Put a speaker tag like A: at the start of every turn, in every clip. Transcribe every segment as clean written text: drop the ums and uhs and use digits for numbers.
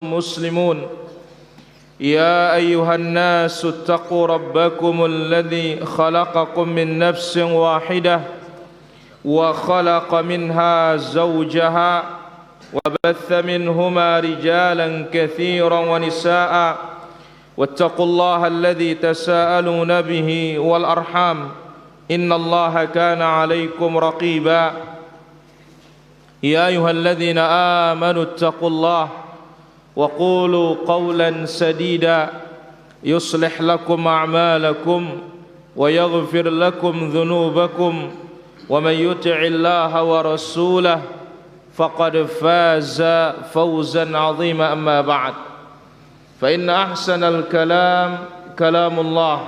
A: مسلمون يا أيها الناس اتقوا ربكم الذي خلقكم من نفس واحدة وخلق منها زوجها وبث منهما رجالا كثيرا ونساء واتقوا الله الذي تساءلون به والأرحام إن الله كان عليكم رقيبا يا أيها الذين آمنوا اتقوا الله وقولوا قولا سديدا يصلح لكم أعمالكم ويغفر لكم ذنوبكم ومن يطع الله ورسوله فقد فاز فوزا عظيما أما بعد فإن أحسن الكلام كلام الله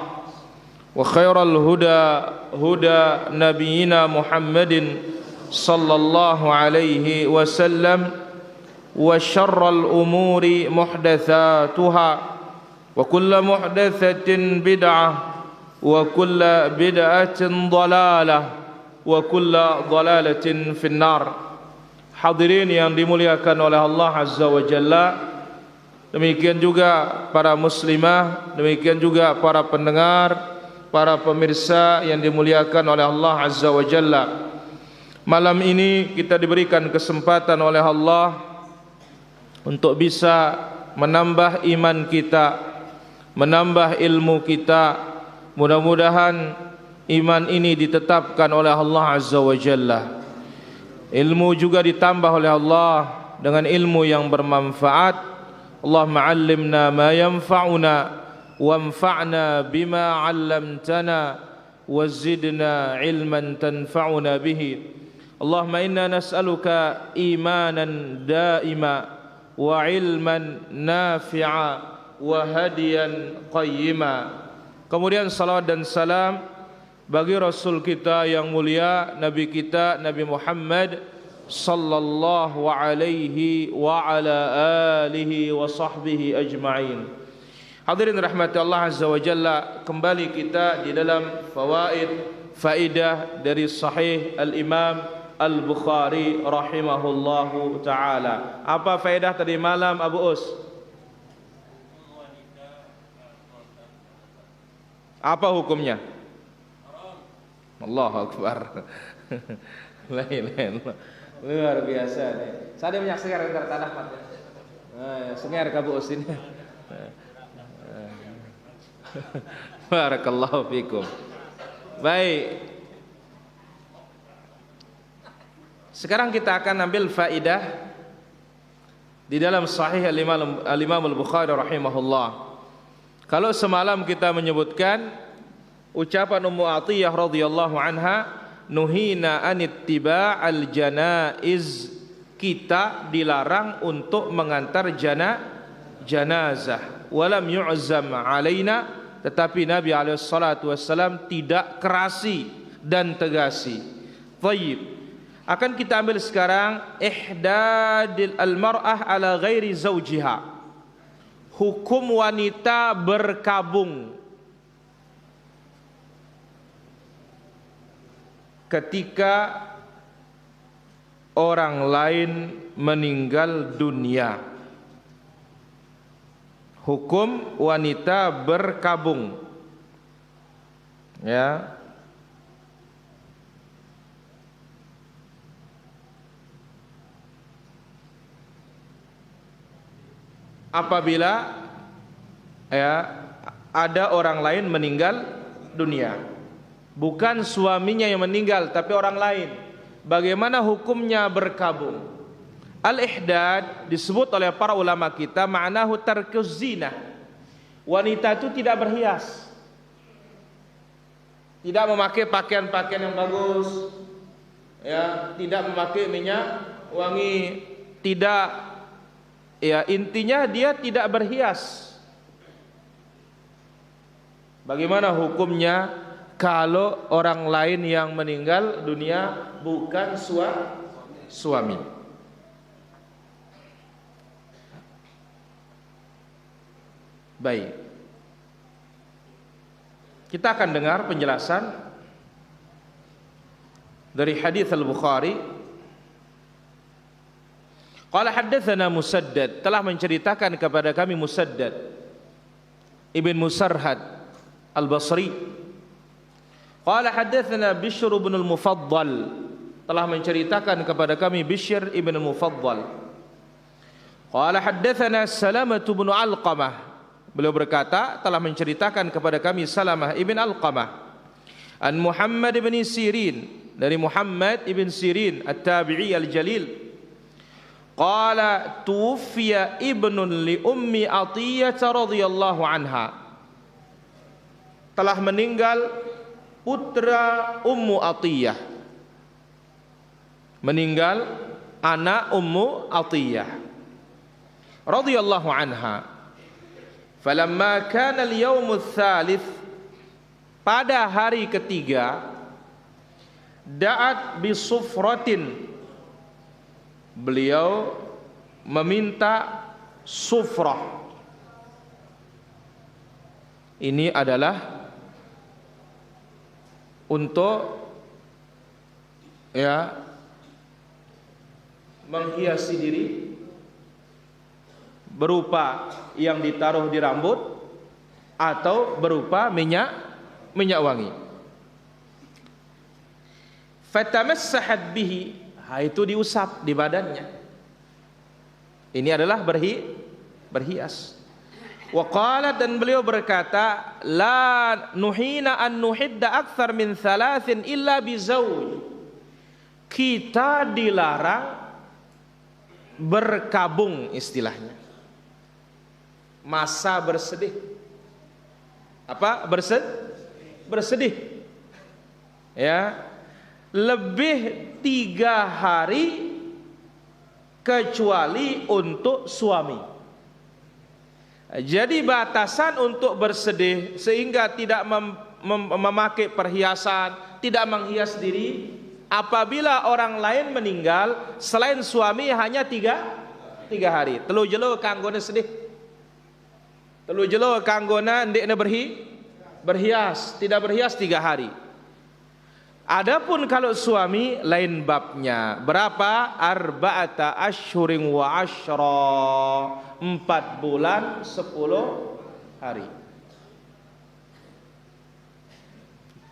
A: وخير الهدى هدى نبينا محمد صلى الله عليه وسلم وشر الأمور محدثاتها وكل محدثة بدعة وكل بدعة ضلالة وكل ضلالة في النار. Hadirin yang dimuliakan oleh Allah Azza wa Jalla, demikian juga para muslimah, demikian juga para pendengar, para pemirsa yang dimuliakan oleh Allah Azza wa Jalla. Malam ini kita diberikan kesempatan oleh Allah untuk bisa menambah iman kita, menambah ilmu kita. Mudah-mudahan iman ini ditetapkan oleh Allah Azza wa Jalla. Ilmu juga ditambah oleh Allah dengan ilmu yang bermanfaat. Allahumma 'allimna ma yanfa'una wanfa'na bima 'allamtana wazidna 'ilman tanfa'una bihi. Allahumma inna nas'aluka imanan daima wa ilman nafi'a wa hadiyan qayyima. Kemudian salawat dan salam bagi Rasul kita yang mulia, Nabi kita Nabi Muhammad sallallahu alaihi wa ala alihi wa sahbihi ajma'in. Hadirin rahmati Allah Azza wa Jalla, kembali kita di dalam faidah dari Sahih Al-Imam Al-Bukhari rahimahullahu ta'ala. Apa faedah tadi malam Abu Us? Apa hukumnya? Allahu Akbar. Lain. Luar biasa nih. Saya menyaksikan antara tanah mat. Sengar Abu Us ini. Barakallahu fikum. Baik. Sekarang kita akan ambil faidah di dalam Sahih Al-Imam Al-Bukhari rahimahullah. Kalau semalam kita menyebutkan ucapan Ummu Atiyah radhiyallahu anha, nuhina anittiba al-janaiz, kita dilarang untuk mengantar janazah. Walam yu'zam alaina, tetapi Nabi alaihi salatu wasallam tidak kerasi dan tegasi. Thayyib. Akan kita ambil sekarang ihdadil al-mar'ah ala ghairi zawjiha. Hukum wanita berkabung ketika orang lain meninggal dunia. Hukum wanita berkabung, ya. Apabila ada orang lain meninggal dunia, bukan suaminya yang meninggal tapi orang lain, bagaimana hukumnya berkabung? Al-ihdad disebut oleh para ulama kita ma'nahu tarkuz zinah. Wanita itu tidak berhias, tidak memakai pakaian-pakaian yang bagus, ya, tidak memakai minyak wangi, tidak, ya, intinya dia tidak berhias. Bagaimana hukumnya kalau orang lain yang meninggal dunia bukan suami? Baik, kita akan dengar penjelasan dari hadis Al-Bukhari Qala haddatsana Musaddad, telah menceritakan kepada kami Musaddad ibn Musarhad Al-Basri. Qala haddatsana Bishr ibn al-Mufaddal, telah menceritakan kepada kami Bishr ibn al-Mufaddal. Qala haddatsana Salamah ibn Alqamah, beliau berkata telah menceritakan kepada kami Salamah ibn Alqamah an Muhammad ibn Sirin, dari Muhammad ibn Sirin at-Tabi'i al-Jalil. Qala tuwfiya ibnun li ummi Atiyah radhiyallahu anha, telah meninggal putra Ummu Atiyah, meninggal anak Ummu Atiyah radhiyallahu anha. Falamma kana al-yawm ats-tsalits, pada hari ketiga, da'at bi sufratin, beliau meminta sufrah. Ini adalah untuk menghiasi diri, berupa yang ditaruh di rambut atau berupa minyak wangi. Fatamassahat bihi, itu diusap di badannya. Ini adalah berhias. Wa qalat, dan beliau berkata, la nuhina an nuhidda akthar min thalathin illa bizauj, kita dilarang berkabung, istilahnya masa bersedih. Apa? Bersedih ya, lebih 3 hari kecuali untuk suami. Jadi batasan untuk bersedih sehingga tidak memakai perhiasan, tidak menghias diri, apabila orang lain meninggal selain suami hanya 3 hari. Telu jelo kanggone sedih, telu jelo kanggona ndekne berhias, tidak berhias 3 hari. Adapun kalau suami lain babnya. Berapa? Arba'ata asyhurin wa asyra, 4 bulan 10 hari.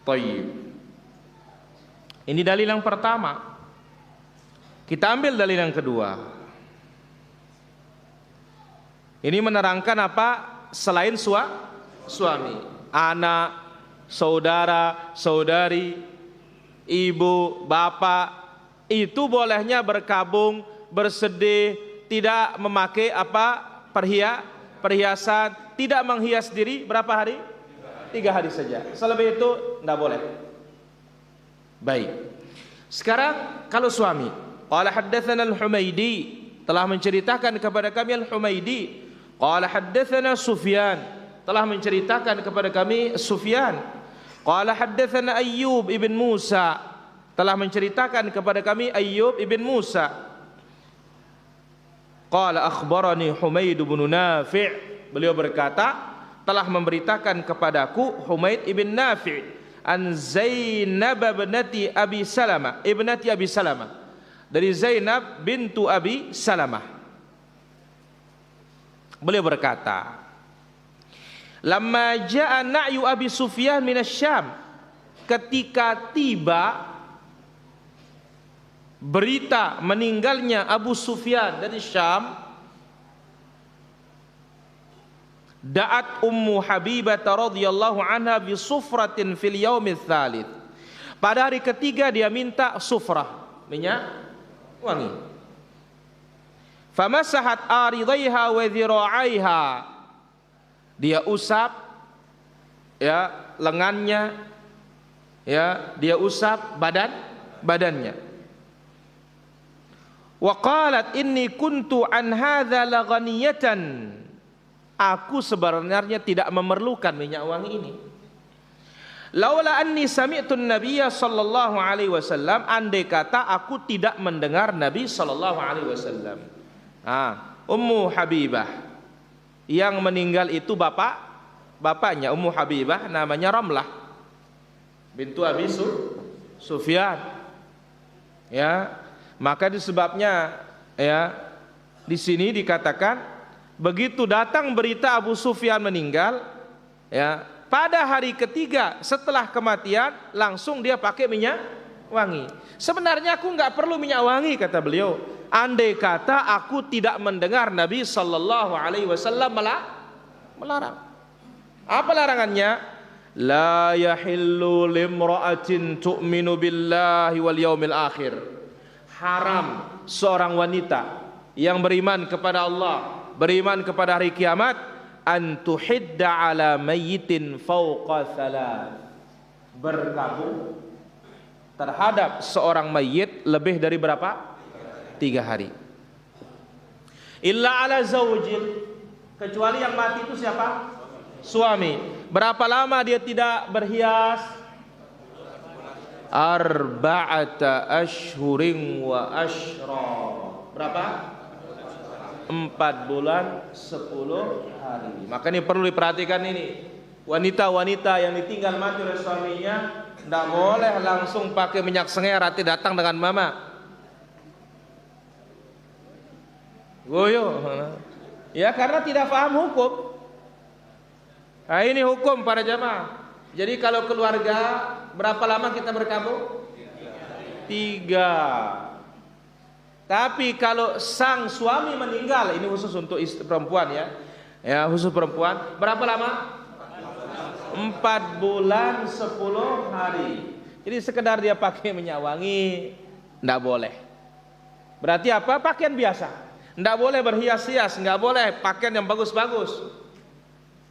A: Tayyib. Ini dalil yang pertama. Kita ambil dalil yang kedua. Ini menerangkan apa? Selain suami, anak, saudara, saudari, ibu, bapak, itu bolehnya berkabung, bersedih, tidak memakai perhiasan, tidak menghias diri. Berapa hari? 3 hari saja. Selebih itu tidak boleh. Baik. Sekarang kalau suami, qala haddatsana al-Humaidi, telah menceritakan kepada kami al-Humaidi. Qala haddatsana Sufyan, telah menceritakan kepada kami Sufyan. Qala haddatsana Ayyub ibn Musa, telah menceritakan kepada kami Ayyub ibn Musa. Qala akhbarani Humaid ibn Nafi', beliau berkata telah memberitakan kepadaku Humaid ibn Nafi' an Zainab ibnati Abi Salamah, ibnati Abi Salamah, dari Zainab bintu Abi Salamah. Beliau berkata, lamma jaa na'yu Abi Sufyan minasyam, ketika tiba berita meninggalnya Abu Sufyan dari Syam, da'at Ummu Habibah radhiyallahu anha bi sufratin fil yaumil tsalits, pada hari ketiga dia minta sufrah, minyak wangi. Famasahat aridaiha wa dhira'aiha, dia usap ya lengannya, ya dia usap badannya. Wa qalat inni kuntu an hadza laghaniyatan, aku sebenarnya tidak memerlukan minyak wangi ini. Laula anni sami'tu an-nabiyya sallallahu alaihi wasallam, andai kata aku tidak mendengar Nabi sallallahu alaihi wasallam. Ummu Habibah yang meninggal itu bapaknya Ummu Habibah namanya Ramlah bintu Abi Sufyan. Ya, maka disebabnya ya Di sini dikatakan begitu datang berita Abu Sufyan meninggal, ya, pada hari ketiga setelah kematian langsung dia pakai minyak wangi. Sebenarnya aku nggak perlu minyak wangi, kata beliau. Andai kata aku tidak mendengar Nabi Sallallahu Alaihi Wasallam melarang. Apa larangannya? La yahillu limra'atin tu'minu billahi wal yaumil akhir. Haram seorang wanita yang beriman kepada Allah, beriman kepada hari kiamat, an tuhidda ala mayyitin fawqa thalath, berkabung terhadap seorang mayit lebih dari berapa? 3 hari. Illa ala zawjin, kecuali yang mati itu siapa? Suami. Berapa lama dia tidak berhias? Arba'ata ashhurin wa ashra. Berapa? 4 bulan 10 hari. Maka ini perlu diperhatikan ini. Wanita-wanita yang ditinggal mati oleh suaminya tidak boleh langsung pakai minyak sengaja rati datang dengan mama. Goyo. Ya, karena tidak paham hukum. Nah, ini hukum para jamaah. Jadi kalau keluarga berapa lama kita berkabung? 3. Tapi kalau sang suami meninggal, ini khusus untuk istri perempuan ya. Ya, khusus perempuan, berapa lama? 4 bulan 10 hari. Jadi sekedar dia pakai minyak wangi enggak boleh. Berarti apa? Pakaian biasa. Enggak boleh berhias-hias, enggak boleh pakaian yang bagus-bagus.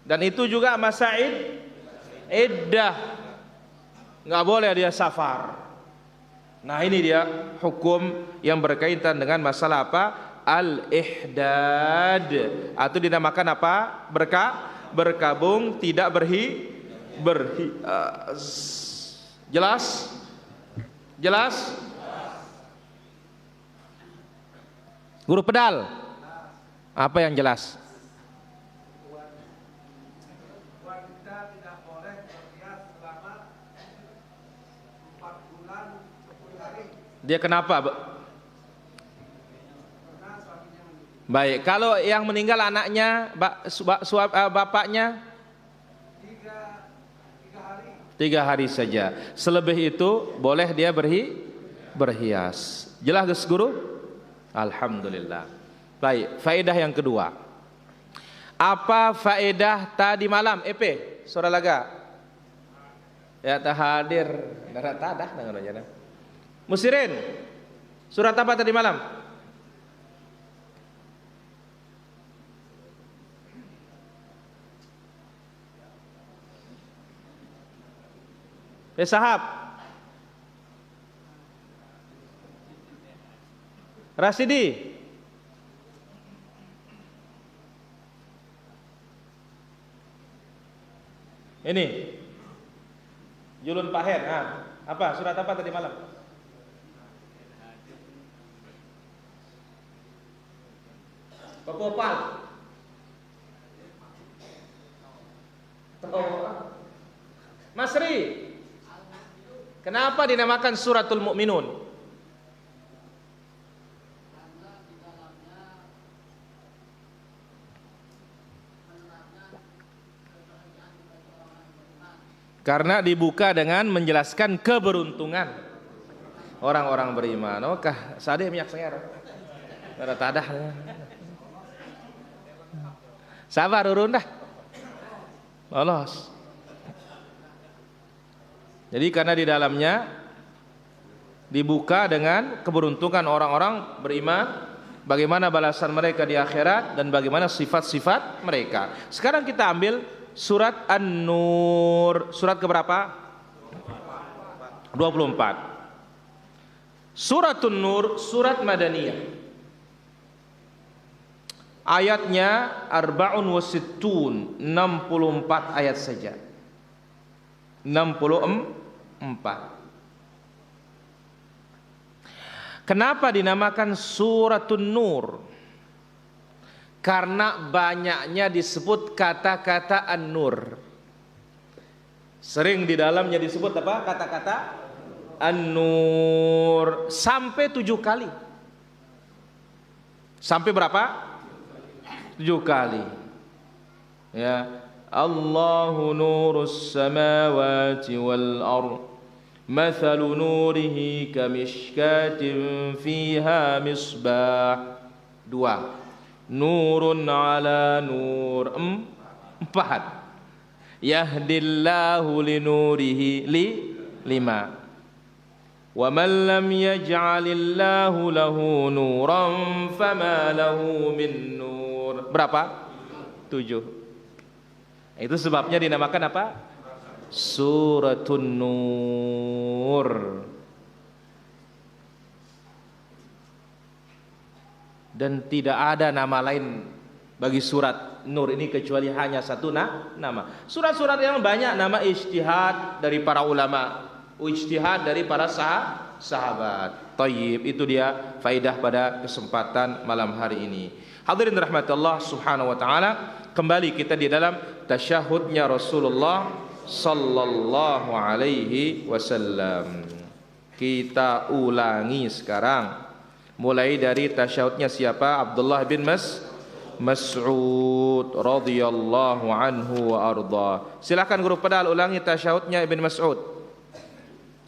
A: Dan itu juga masa iddah, nggak boleh dia safar. Nah, ini dia hukum yang berkaitan dengan masalah apa? Al-ihdad, atau dinamakan apa? Berkabung tidak jelas? Jelas? Guru pedal, apa yang jelas? Dia kenapa? Baik, kalau yang meninggal anaknya, bapaknya 3 hari saja. Selebih itu boleh dia berhias. Jelas guru? Alhamdulillah. Baik, faedah yang kedua. Apa faedah tadi malam? Saudara Laga. Ya, tak hadir. Darah tadah dengan aja. Musirin, surat apa tadi malam? Sahab, Rasidi, ini Julun Paher. Apa surat apa tadi malam? Popopal. Masri. Kenapa dinamakan suratul Mu'minun? Karena dibuka dengan menjelaskan keberuntungan orang-orang beriman. Kah sadeh minyak sengar. Ada tadah. Sabar urun dah. Lolos. Jadi karena di dalamnya dibuka dengan keberuntungan orang-orang beriman, bagaimana balasan mereka di akhirat dan bagaimana sifat-sifat mereka. Sekarang kita ambil surat An-Nur, surat keberapa? 24. Suratun Nur, surat Madaniyah. Ayatnya arba'un wa sittun, 64 ayat saja. 64. Kenapa dinamakan suratun Nur? Karena banyaknya disebut kata-kata An-Nur. Sering di dalamnya disebut apa? Kata-kata An-Nur sampai 7 kali. Sampai berapa? 7 kali. Ya, Allahu nurus samawati wal ardh. Mathalu nurihi kamishkatin fiha misbah. 2. Nurun ala nur. 4. Yahdillahu linurihi 5. Wa man lam yaj'alillahu lahu nuran fama lahu min nur. Berapa? 7. Itu sebabnya dinamakan apa? Suratun Nur. Dan tidak ada nama lain bagi surat Nur ini kecuali hanya satu nama. Surat-surat yang banyak nama ijtihad dari para ulama, ijtihad dari para sahabat. Tayyib, itu dia faidah pada kesempatan malam hari ini. Hadirin rahmat Allah subhanahu wa ta'ala, kembali kita di dalam tasyahudnya Rasulullah sallallahu alaihi wasallam. Kita ulangi sekarang, mulai dari tasyahudnya siapa? Abdullah bin Mas'ud radhiyallahu anhu wa arda. Silakan guru pedal ulangi tasyahudnya Ibn Mas'ud.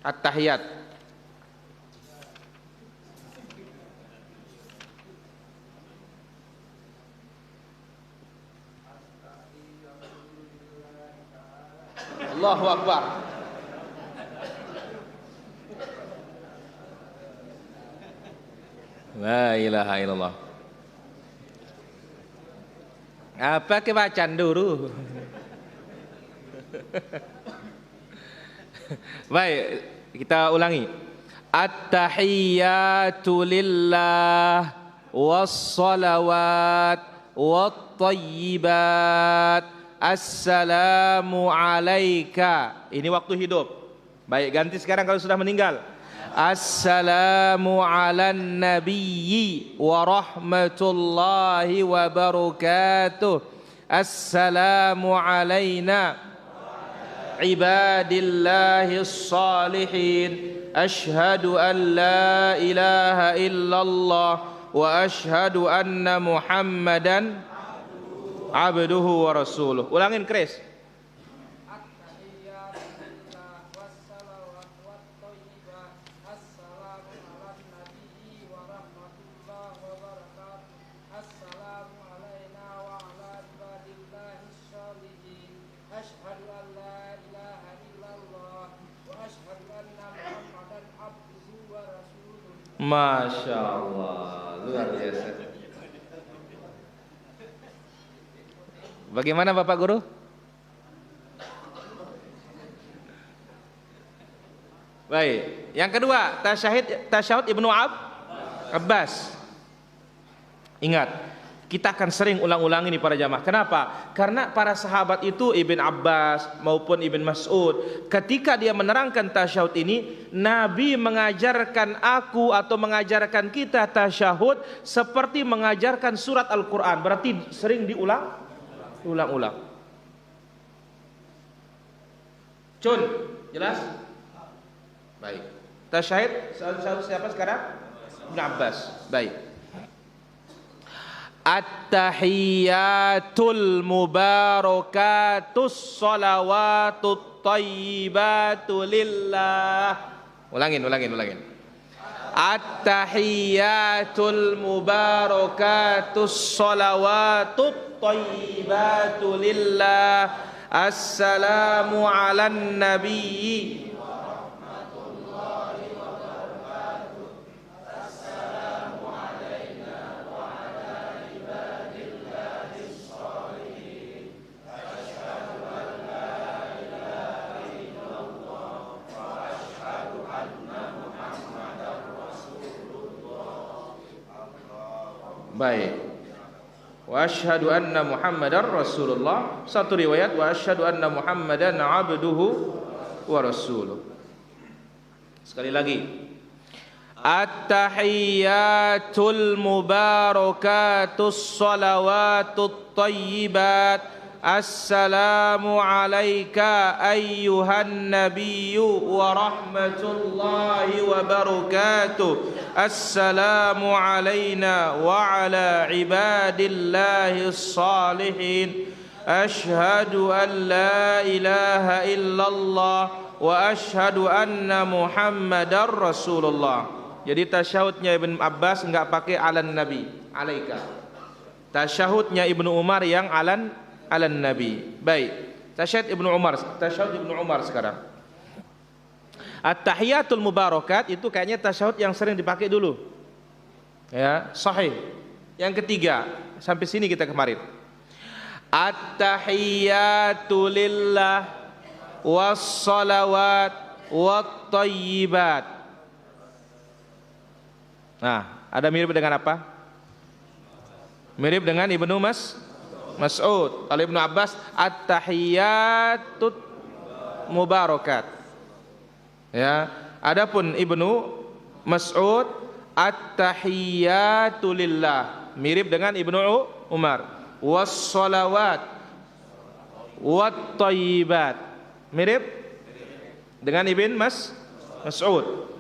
A: At-tahiyat. Allahu Akbar. La ilaha illallah. Apa kebacaan dulu? Baik, kita ulangi. At-tahiyyatu lillah was-salawat wat-thayyibat. Assalamu alaika. Ini waktu hidup. Baik, ganti sekarang kalau sudah meninggal. Assalamu ala nabiyyi wa rahmatullahi wa barakatuh. Assalamu alaina ibadillahi salihin. Ashhadu an la ilaha illallah wa ashhadu anna Muhammadan abduhu wa rasuluh. Ulangin Chris. Masya Allah, luar biasa. Bagaimana Bapak Guru? Baik, yang kedua tasyahud Ibnu Abbas. Ingat, kita akan sering ulang-ulang ini para jamaah. Kenapa? Karena para sahabat itu Ibn Abbas maupun Ibn Mas'ud, ketika dia menerangkan tasyahud ini, Nabi mengajarkan aku atau mengajarkan kita tasyahud seperti mengajarkan surat Al-Quran. Berarti sering ulang-ulang. Cun, jelas? Baik. Tasyahud siapa sekarang? Ibn Abbas. Baik. At-tahiyyatul mubarakatus salawatut thayyibatu lillah. Ulangin. At-tahiyyatul mubarakatus salawatut thayyibatu lillah. Assalamu ala nabiyyi baik. Wa asyhadu anna Muhammadar Rasulullah. Satu riwayat wa asyhadu anna Muhammadan abduhu wa rasuluh. Sekali lagi. At-tahiyyatul mubarakatus salawatut thayyibat. Assalamu alayka ayyuhan nabiyyu wa rahmatullahi wa barakatuh. Assalamu alayna wa ala ibadillahi salihin. Ashhadu an la ilaha illallah wa ashhadu anna Muhammadar Rasulullah. Jadi tasyahudnya Ibn Abbas enggak pakai alan Nabi, alaika. Tasyahudnya Ibnu Umar yang alan Nabi. Baik. Tasyahud Ibnu Umar sekarang. At-tahiyatul mubarakat itu kayaknya tasyahud yang sering dipakai dulu. Ya, sahih. Yang ketiga, sampai sini kita kemarin. At-tahiyatu lillah was-salawat wat-thayyibat. Nah, ada mirip dengan apa? Mirip dengan Ibnu Mas'ud. Kalau Ibnu Abbas at-tahiyatut mubarakat. Ya, adapun Ibnu Mas'ud at-tahiyatu lillah, mirip dengan Ibnu Umar. Was-salawat wat-thayyibat, mirip dengan Ibnu Mas'ud.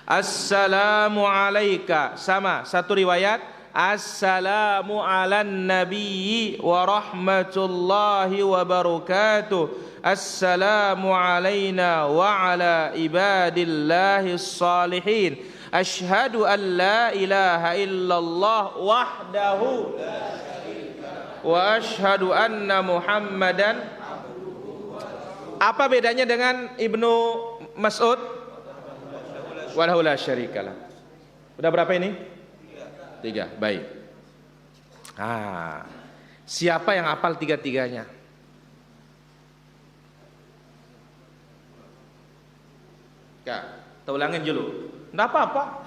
A: Assalamu alayka, sama satu riwayat. Assalamu ala nabiyyi wa rahmatullahi wa barakatuh. Assalamu alayna wa ala ibadillahi salihin. Ashhadu an la ilaha illallah wahdahu wa ashhadu anna Muhammadan. Apa bedanya dengan Ibnu Mas'ud? Walahu la syarikalah. Udah berapa ini? 3. Baik. Siapa yang hafal 3-3-nya? Ya, kita ulangin dulu. Enggak apa-apa.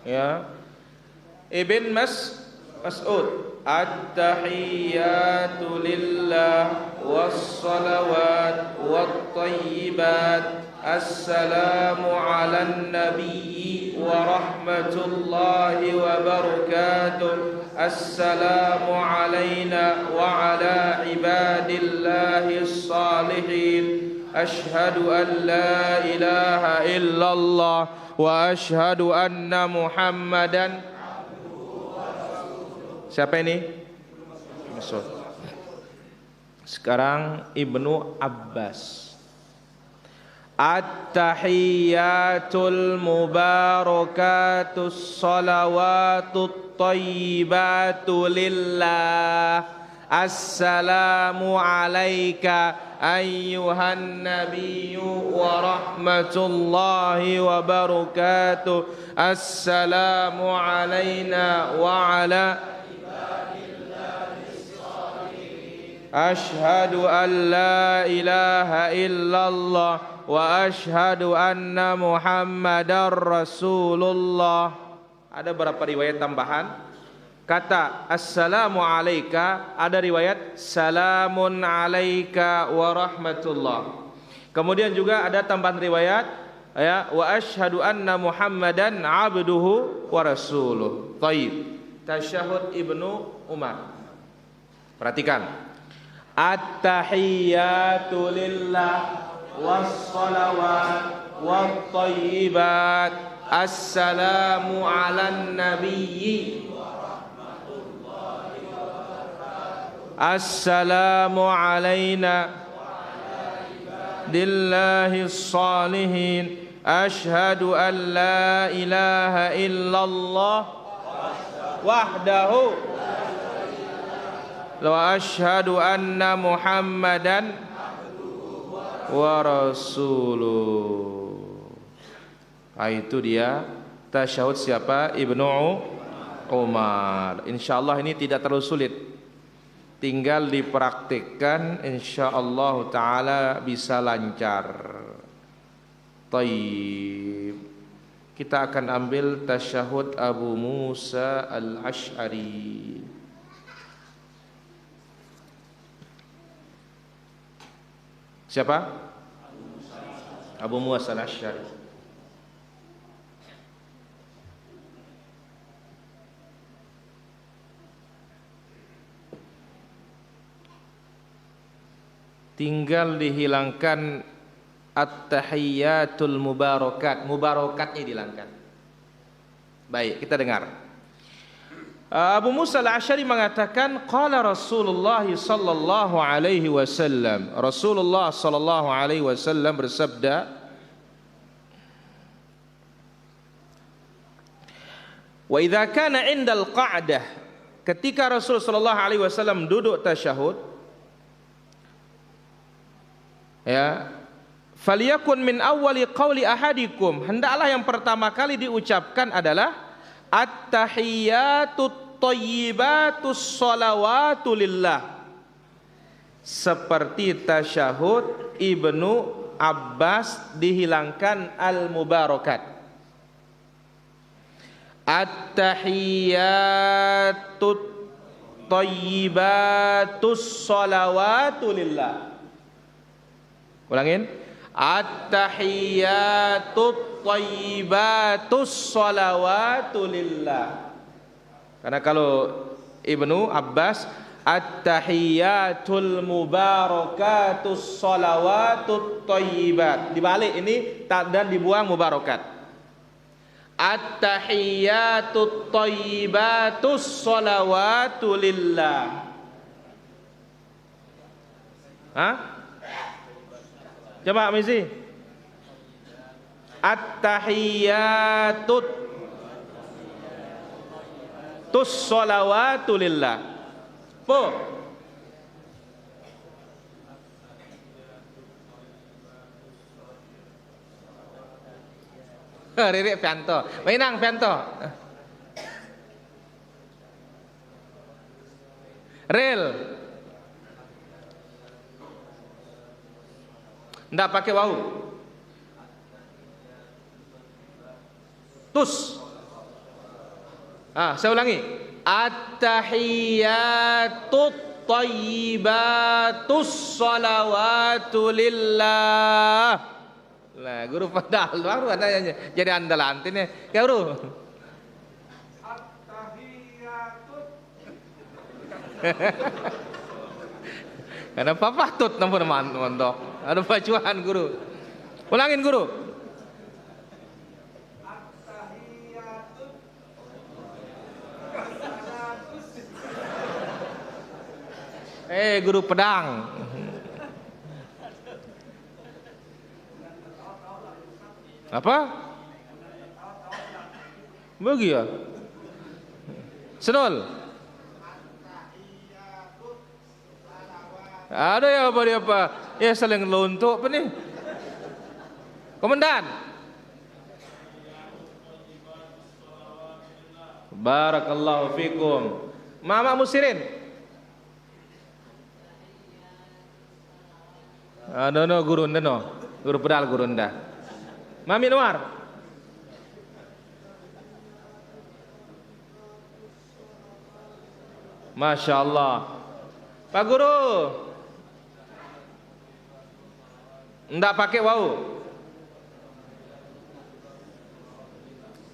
A: Ya. Ibn Mas'ud, at-tahiyatu lillah was-salawat wat-thayyibat. Assalamu ala nabiyyi wa rahmatullahi wa barakatuh. Assalamu alayna wa ala ibadillahi salihin. Ashhadu an la ilaha illallah wa ashhadu anna Muhammadan. Siapa ini? Mas'ud. Sekarang Ibnu Abbas. At-tahiyyatul mubarakatus salawatut thayyibatu lillah. Assalamu alayka ayyuhan nabiyyu wa rahmatullahi wa barakatuh. Assalamu alayna wa ala ashhadu an la ilaha illallah wa ashhadu anna Muhammadar Rasulullah. Ada berapa riwayat tambahan? Kata assalamu alayka, ada riwayat salamun alayka wa rahmatullah. Kemudian juga ada tambahan riwayat ya, wa ashhadu anna Muhammadan abduhu wa rasuluh. Taib. Tasyahud Ibnu Umar. Perhatikan. At-tahiyyatu lillah was-salawat wat-thayyibat. Assalamu ala nabiyyi. Assalamu alayna lillahi salihin. Ashhadu an la ilaha illallah wahdahu wa ashhadu anna Muhammadan wa rasuluh. Itu dia tasyahud siapa? Ibnu Umar. Insyaallah ini tidak terlalu sulit. Tinggal dipraktikkan, insyaallah taala bisa lancar. Taib. Kita akan ambil tasyahud Abu Musa al-Ash'ari. Siapa? Abu Musa al-Ash'ari. tinggal dihilangkan at-tahiyyatul mubarakat, mubarakatnya dihilangkan. Baik, kita dengar. Abu Musa al-Asy'ari mengatakan qala Rasulullah sallallahu alaihi wasallam, Rasulullah sallallahu alaihi wasallam bersabda, wa idza kana 'indal qa'dah, ketika Rasul sallallahu alaihi wasallam duduk tasyahud, ya, falyakun min awwali qawli ahadikum, hendaklah yang pertama kali diucapkan adalah at-tahiyyatut thayyibatus shalawatu lillah, seperti tasyahud Ibnu Abbas dihilangkan al-mubarakat. At-tahiyyatut thayyibatus shalawatu lillah. Ulangin. At-tahiyyatut thayyibatus shalawatu lillah. Karena kalau Ibnu Abbas at-tahiyyatul mubarakatus shalawatut thayyibat, dibalik ini dan dibuang mubarakat. At-tahiyyatut thayyibatus shalawatu lillah. Hah? Coba Mizi. At-tahiyyatut shalawatu lillah. Po. Ririk Pianto. Mainang Pianto. Rel. Ndak pakai wau. Tus. Saya ulangi. At-tahiyyatut thayyibatus shalawatu lillah. Lah, guru padahal baru ada jadi andalan ini. Ya, Bro. At-tahiyyatut. Karena papa tut nomor mandok. Ada bacuan guru. Ulangin guru. Guru pedang. Apa? Bagi ya? Senol. Ada ya apa dia apa? Ya saling lontok apa nih? Komandan. Barakallahu fikum. Mama Musirin. No guru no. Guru pedal guru nda. Mami Nuar. Masya Allah. Pak Guru. Ndak pakai wau.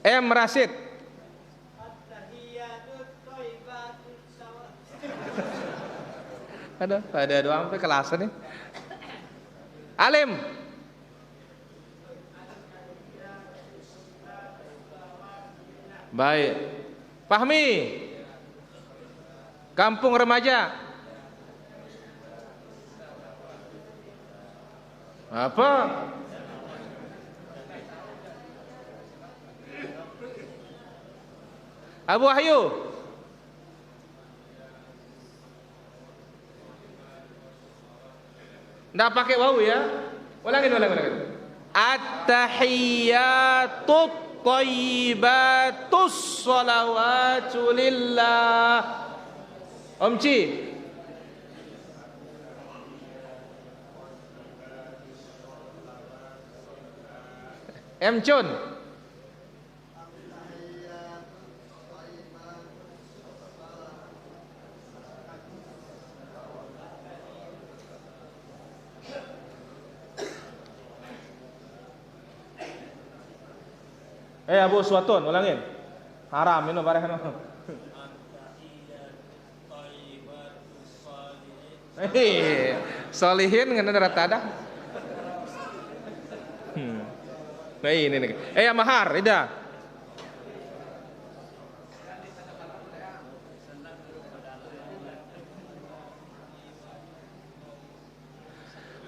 A: M Rasid. Ada doang sampai kelas nih. Alim. Baik. Fahmi. Kampung remaja. Apa? Abu Wahyu. Nggak pakai wau ya. Ulangin. At-tahiyyatut thayyibatus shalawatu lillah. Om Ci. M Chun. Abu Suatun, ulangin. Haram minum barang no. Solihin ngana rata dah. Baik ini nih. Ya mahar, ida.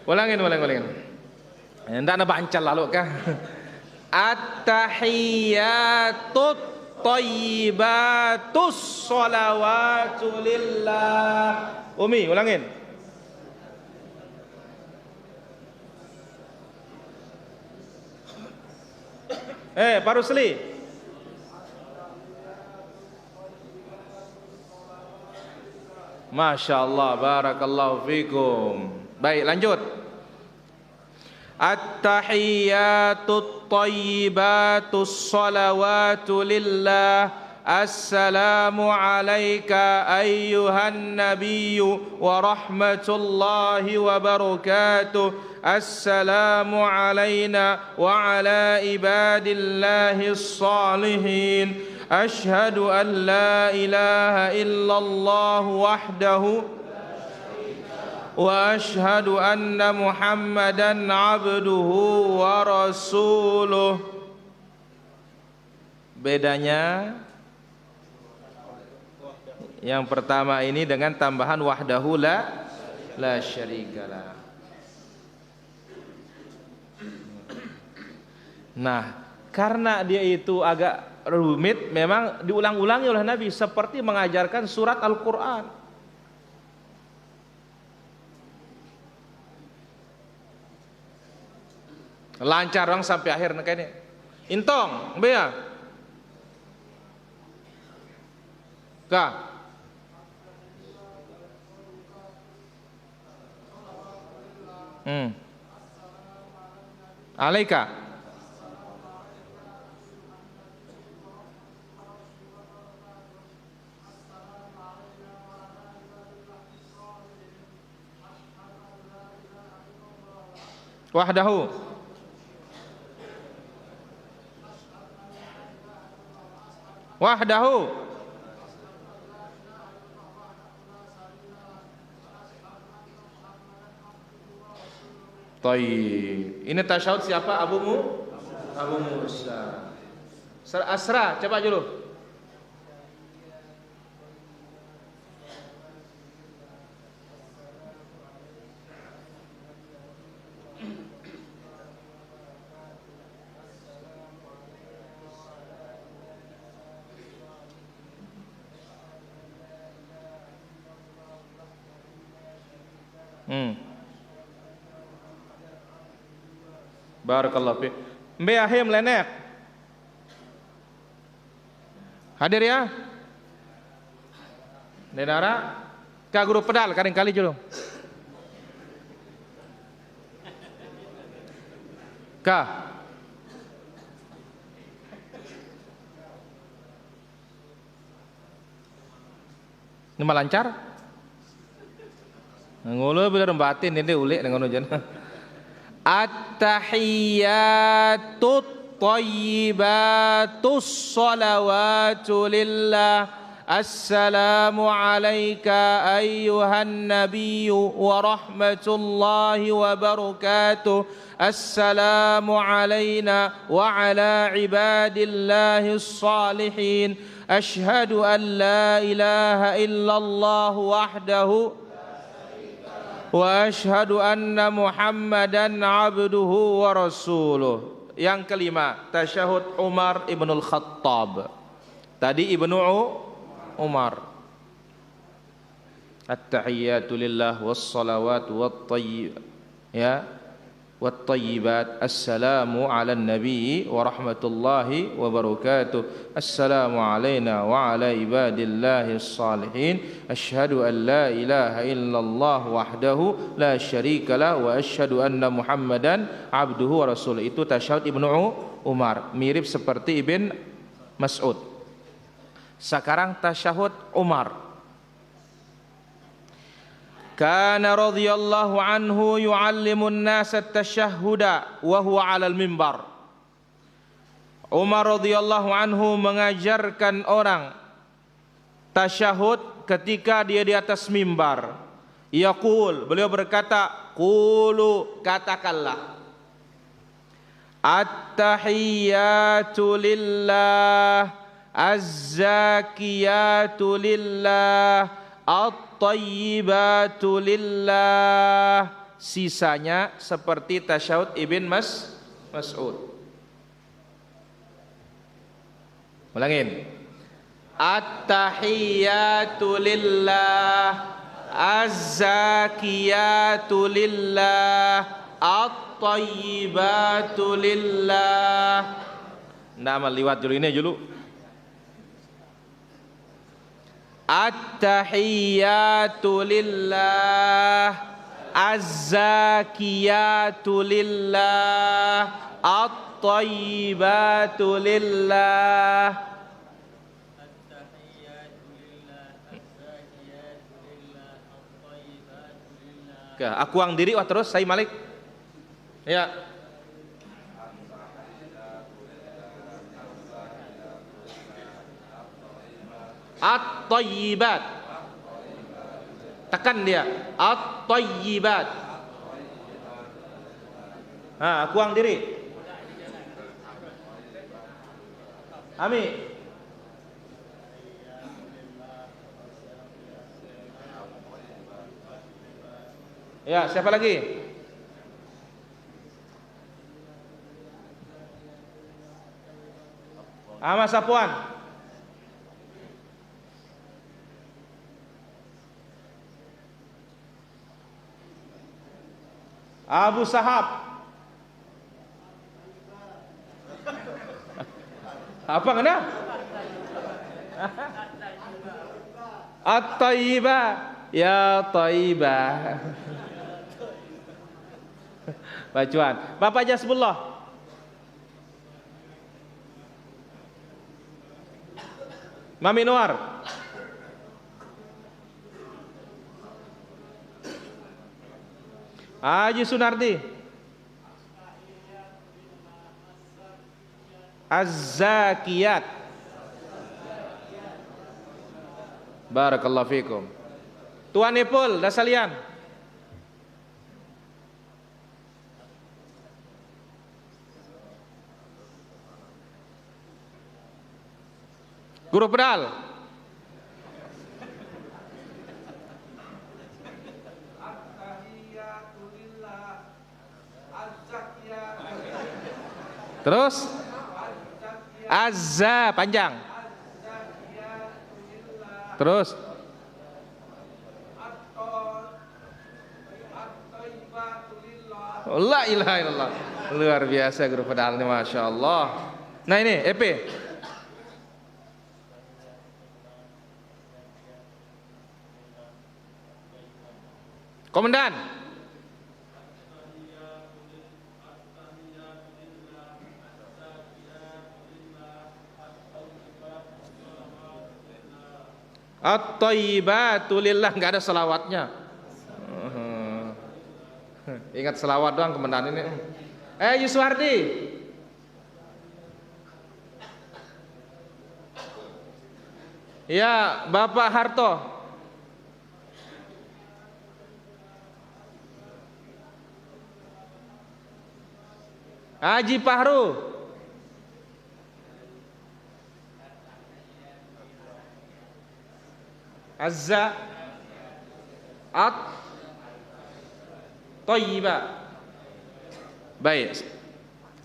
A: Ulangin. Ndak na bancal lalu kah? At-tahiyatut thayyibatus sholawatu lillah. Umi, ulangin. Pak Rusli. Masya Allah, barakallahu fikum. Baik, lanjut. At-tahiyyatut thayyibatus sholawatu lillah. Assalamu alayka ayyuhan nabiyyu wa rahmatullahi wa barakatuh. Assalamu alayna wa ala ibadillahi salihin. Ashhadu an la ilaha illallah wahdahu wa ashhadu anna Muhammadan abduhu wa rasuluh. Bedanya yang pertama ini dengan tambahan wahdahu la syarikalah. Nah, karena dia itu agak rumit, memang diulang-ulangi oleh Nabi seperti mengajarkan surat Al-Quran. Lancar orang sampai akhir kayaknya. Intong, bea. Ka. Alaika. Wahdahu. Wahdahu. Tayyib. Ini tasyahud siapa? Abumu? Abu Musa. Asra, coba dulu. Barakallahu fiik. Mbe ahim lenek. Hadir ya? Denara ka guru pedal karing kali julu. Ka. Ini lancar? Ngulu bener batin ini ulik dengan ujian. At-tahiyyatut thayyibatus sholawatu lillah. Assalamu alayka ayyuhan nabiyyu wa rahmatullahi wa barakatuh. Assalamu alayna wa ala ibadillahi salihin. Ashhadu an la ilaha illallah wahdahu wa ashhadu anna Muhammadan abduhu wa rasuluh. Yang kelima, tasyahud Umar ibnul Khattab. Tadi Ibnu Umar. At-tahiyyatu lillah was-salawatu wat-tayyibat ya wat-tayyibat. Assalamu 'alan nabi wa rahmatullahi wa barakatuh. Assalamu 'alaina wa 'ala ibadillahi salihin. Asyhadu an la ilaha illallah wahdahu la syarikalah wa asyhadu anna Muhammadan abduhu wa rasuluh. Itu tasyahud Ibnu Umar, mirip seperti Ibn Mas'ud. Sekarang tasyahud Umar. Kana radhiyallahu anhu yu'allimun nasa at-tashahhuda wa huwa 'alal mimbar. Umar radhiyallahu anhu mengajarkan orang tasyahud ketika dia di atas mimbar. Yaqul, beliau berkata, qulu, katakanlah. At-tahiyyatu lillah, az-zakiyatu lillah, at-tayyibatu lillah. Sisanya seperti tasyahud Ibn Mas'ud. Ulangin. At-tahiyyatu lillah, az-zakiyatu lillah, at-tayyibatu lillah. Nama liwat dulu ini dulu. At-tahiyyatu lillah, az-zakiyatu lillah, at-tayyibatu lillah. Aku ang diri, wah terus saya Malik. Ya. At-tayyibat. Tekan dia. At-tayyibat. Aku ang diri. Ami. Ya, siapa lagi? Ahmad Sapuan. Abu Sahab. Apa kena? At-tayyibah. Ya tayyibah. Bacuan. Bapak Jasbullah. Mami Noar. Haji Sunardi. Az-zakiyat. Barakallahu fikum. Tuan Ipul Dasalian. Guru Pedal. Terus Azza panjang. Terus La ilaha illallah. Luar biasa Guru Pedal ini, Masya Allah. Nah ini EP. Komandan. At-tayyibatu lillah, enggak ada selawatnya. Ingat selawat doang komandan ini. Yuswardi. Ya, Bapak Harto. Haji Pahru. Azza at Thayyibah. Baik.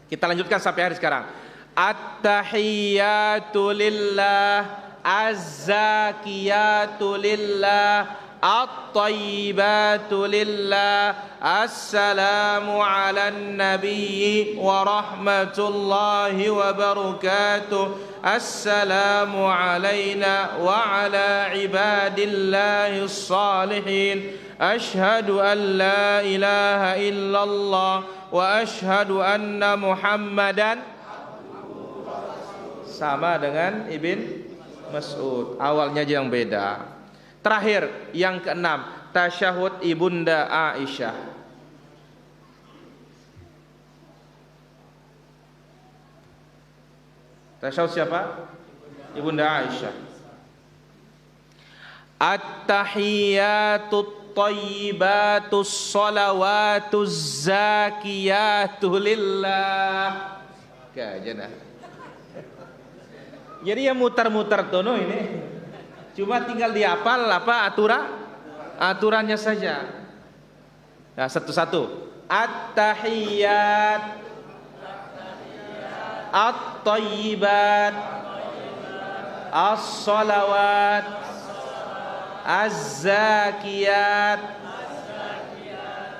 A: Kita lanjutkan sampai hari sekarang. At-tahiyyatu lillah, az-zakiyatu lillah, at-tayyibatu lillah. Assalamu ala nabiyyi wa rahmatullahi wa barakatuh. Assalamu alayna wa ala ibadillahi salihin. Ashhadu an la ilaha illallah wa ashhadu anna Muhammadan. Sama dengan Ibn Mas'ud, awalnya aja yang beda. Terakhir yang keenam, tasyahud Ibunda Aisyah. Tasyahud siapa? Ibunda Aisyah. At-tahiyyatut tayyibatus salawatuz zakiyatu lillah. Kajana. Jadi ya mutar-mutar tono ini. Cuma tinggal dihafal apa aturannya saja. Nah, satu-satu. At-tahiyyat, at-tayyibat, as-salawat, az-zakiyat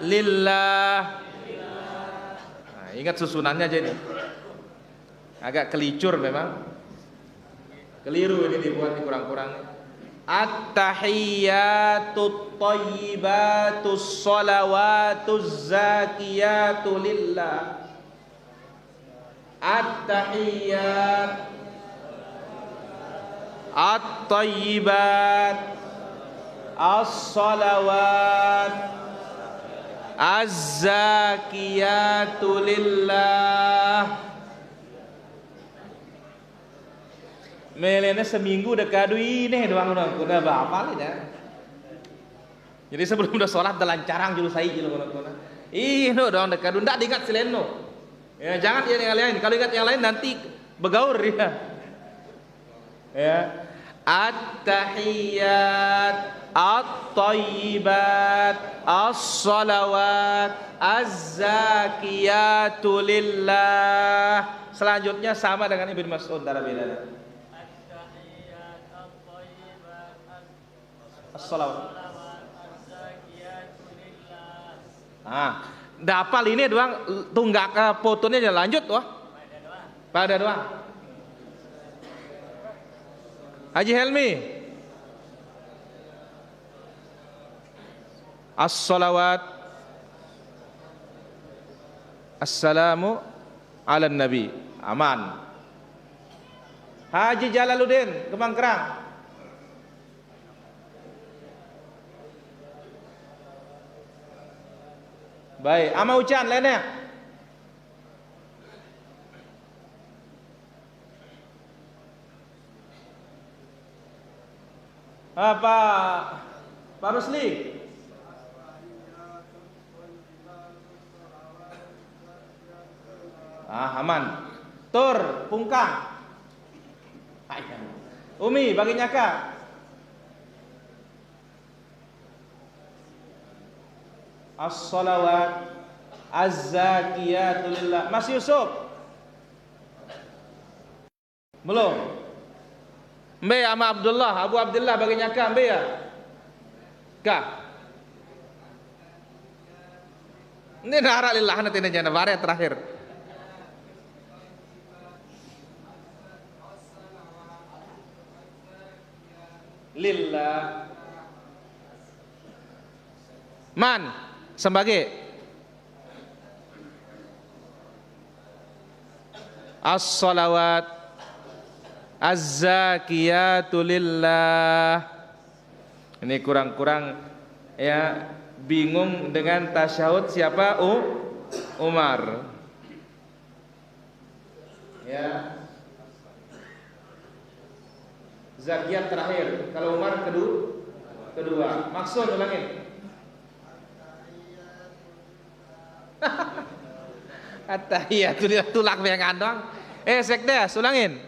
A: lillah. Nah, ingat susunannya aja ini. Agak kelicur memang. Keliru ini dibuat kurang-kurang. At-tahiyyatut thayyibatus salawatuz zakiyatu lillah. At-tahiyyat, at-thayyibat, as-salawat, az-zakiyatu lillah. Melena seminggu udah kadu ini doang udah hafal ya. Jadi sebelum udah sholat udah lancarang julu sai julu kuna. Ih no doang udah kadu ndak diingat sileno. Ya jangan yang lain. Kalau ingat yang lain nanti begaur ya. Ya. At-tahiyyat, at-thayyibat, as-salawat, az-zakiyatu lillah. Selanjutnya sama dengan Ibnu Mas'ud darah beda. As-salawat. Nah, dapal ini doang tunggak fotonya aja lanjut wah. Pada doang. Haji Helmi. As-salawat. Assalamu ala nabi. Aman. Haji Jalaluddin Kemangkerang. Baik, ama ucan lainnya. Pak Rusli. Aman. Tur, Pungkang. Umi, baginya Kak. As-salawat, az-zakiyatu lillah. Mas Yusuf. Belum. Mbe sama Abdullah, Abu Abdullah baginya Kak, mbe ya? Kak. Ini nara lillah nanti nanya bare terakhir. Lillah. Man sebagai as-salawat, az-zakiyatu lillah. Ini kurang-kurang ya bingung dengan tasyahud siapa? Umar. Ya. Zakiyat terakhir, kalau Umar kedua. Maksud ulangin. At-tahiyatu lillah tulak yang andong. Sekdes ulangin.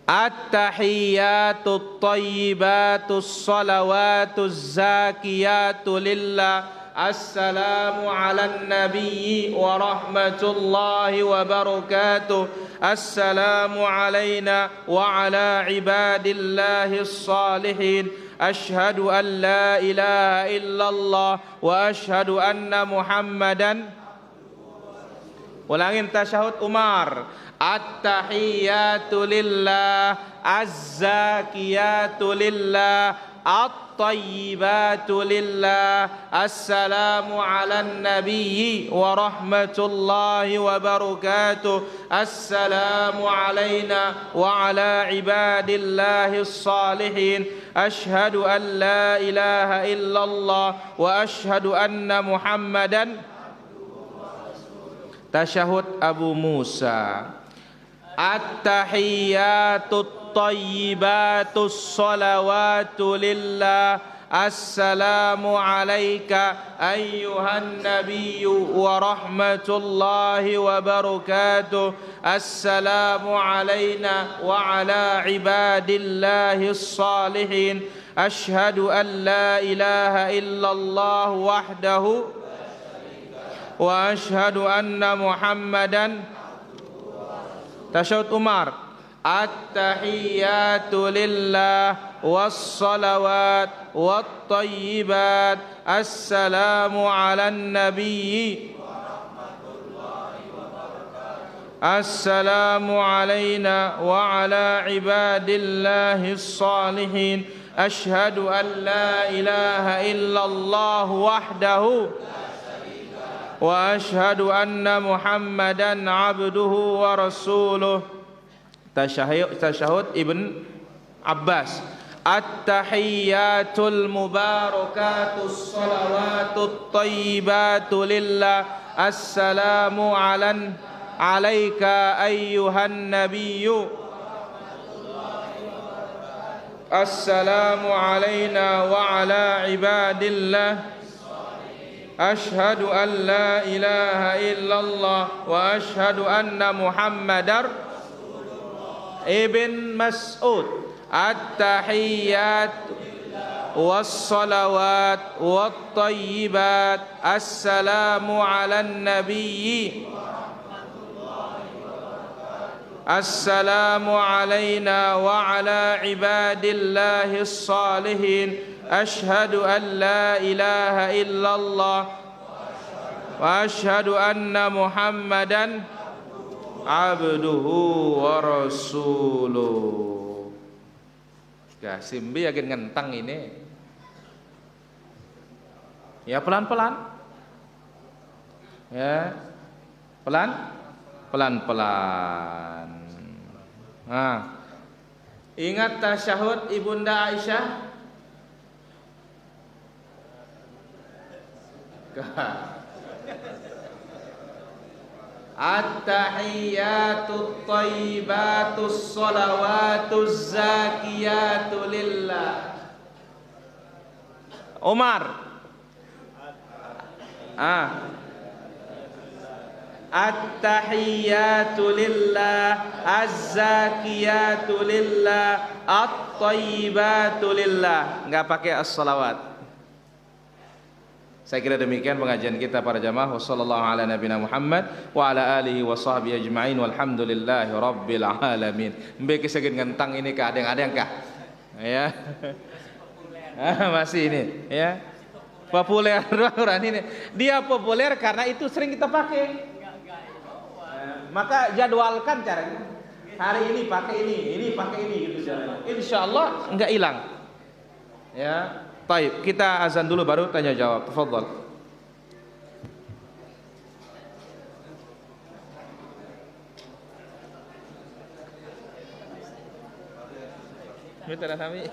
A: At-tahiyyatut thayyibatus salawatuz zakiyatu lillah. Assalamu ala nabiyyi wa rahmatullahi wa barakatuh. Assalamu alayna wa ala ibadillahi salihin. Ashhadu an la ilaha illallah wa ashhadu anna Muhammadan. Ulangin tasyahud Umar. At-tahiyyatu lillah, az-zakiyatu lillah, at-tayyibatu lillah. Assalamu ala nabiyyi wa rahmatullahi wa barakatuh. Assalamu alayna wa ala ibadillahi salihin. Ashhadu an la ilaha illallah wa ashhadu anna Muhammadan. Tasyahud Abu Musa. At-tahiyyatut tayyibatus salawatu lillah. Assalamu alayka ayyuhan nabiyyu wa rahmatullahi wa barakatuh. Assalamu alayna wa ala ibadillahis salihin. Ashhadu an la ilaha illallah wahdahu wa ashhadu anna Muhammadan. Tasyahud Umar. At-tahiyyatu lillah was-salawat wat-tayyibat. Assalamu 'alan nabiyyi. Assalamu 'alaina wa 'ala ibadillahis salihin. Asyhadu an la ilaha illallah wahdahu wa asyhadu anna Muhammadan 'abduhu wa rasuluh. Tasyahud Ibn Abbas. At-tahiyyatul mubarakatus salawatut tayyibatu lillah. Assalamu alayka ayyuhan nabiyyu. Assalamu alayna wa ala ibadillah. Ashhadu an la ilaha illallah wa ashhadu anna Muhammadar. Ibn Mas'ud. At-tahiyyat was-salawat wat-tayyibat. Assalamu 'alan nabiyyi. Assalamu 'alaina wa 'ala ibadillahis salihin. Asyhadu an la ilaha illallah wa asyhadu anna Muhammadan abduhu wa rasuluh. Ya, simbi yakin ngentang ini. Ya, pelan-pelan. Ya. Pelan-pelan. Nah. Ingat tasyahud Ibunda Aisyah? At-tahiyyatut thayyibatus salawatuz zakiyatu lillah. Umar. At-tahiyyatu lillah, az-zakiyatu lillah, at-thayyibatu lillah. Enggak pakai as-salawat. Saya kira demikian pengajian kita para jamaah. Wassallallahu ala nabiyina Muhammad wa ala alihi wa sahbihi ajma'in walhamdulillahi rabbil alamin. Mbek segin ngentang ini ka adeng-adeng kah? Ya. Masih ini, ya. Populer orang ini. Dia populer karena itu sering kita pakai. Maka jadwalkan caranya. Hari ini pakai ini pakai ini gitu caranya. Insyaallah enggak hilang. Ya. Baik, kita azan dulu baru tanya jawab. Tafadhal. Mitra kami.